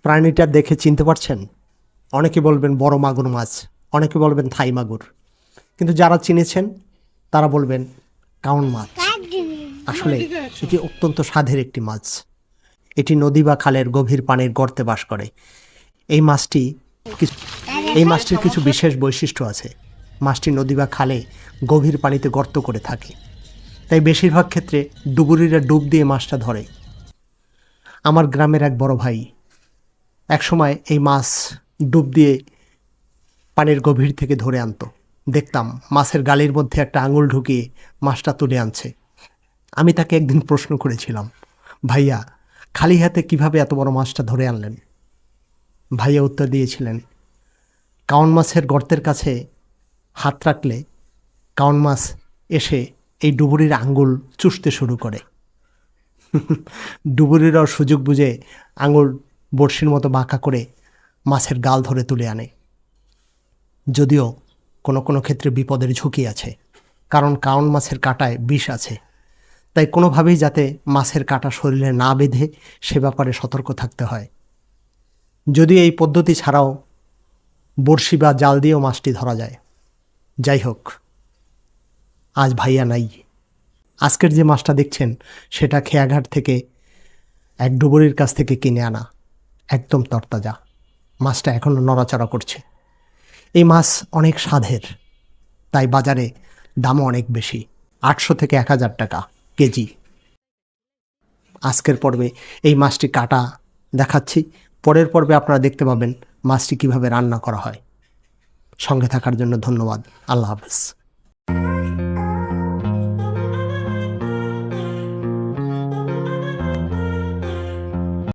প্রাণীটা দেখে চিনতে পারছেন? অনেকে বলবেন বড় মাগুর মাছ, অনেকে বলবেন থাই মাগুর, কিন্তু যারা চিনেছেন তারা বলবেন কাউন মাছ। আসলে এটি অত্যন্ত স্বাদের একটি মাছ। এটি নদী বা খালের গভীর পানির গর্তে বাস করে। এই মাছটির কিছু বিশেষ বৈশিষ্ট্য আছে। মাছটি নদী বা খালে গভীর পানিতে গর্ত করে থাকে, তাই বেশিরভাগ ক্ষেত্রে ডুবুরিরা ডুব দিয়ে মাছটা ধরে। আমার গ্রামের এক বড় ভাই একসময় এই মাছ ডুব দিয়ে পানির গভীর থেকে ধরে আনতো। দেখতাম মাছের গালের মধ্যে একটা আঙুল ঢুকিয়ে মাছটা তুলে আনছে। আমি তাকে একদিন প্রশ্ন করেছিলাম, ভাইয়া, খালি হাতে কিভাবে এত বড় মাছটা ধরে আনলেন? ভাইয়া উত্তর দিয়েছিলেন, কাউন মাছের গর্তের কাছে হাত রাখলে কাউন মাছ এসে এই ডুবুরির আঙ্গুল চুষতে শুরু করে। ডুবুরিরাও সুযোগ বুঝে আঙুল বড়শির মতো বাঁকা করে মাছের গাল ধরে তুলে আনে। যদিও কোনো কোনো ক্ষেত্রে বিপদের ঝুঁকি আছে, কারণ কাউন মাছের কাঁটায় বিষ আছে। তাই কোনোভাবেই যাতে মাছের কাঁটা শরীরে না বেঁধে সে ব্যাপারে সতর্ক থাকতে হয়। যদিও এই পদ্ধতি ছাড়াও বড়শি বা জাল দিয়েও মাছটি ধরা যায়। যাই হোক, আজ ভাইয়া নাই। আজকের যে মাছটা দেখছেন সেটা খেয়াঘাট থেকে এক ডুবুরির কাছ থেকে কিনে আনা, একদম তরতাজা। মাছটা এখনও নড়াচড়া করছে। এই মাছ অনেক স্বাদের, তাই বাজারে দামও অনেক বেশি, 800 থেকে 1000 টাকা কেজি। আজকের পর্বে এই মাছটি কাটা দেখাচ্ছি, পরের পর্বে আপনারা দেখতে পাবেন মাছটি কিভাবে রান্না করা হয়। সঙ্গে থাকার জন্য ধন্যবাদ। আল্লাহ হাফেজ।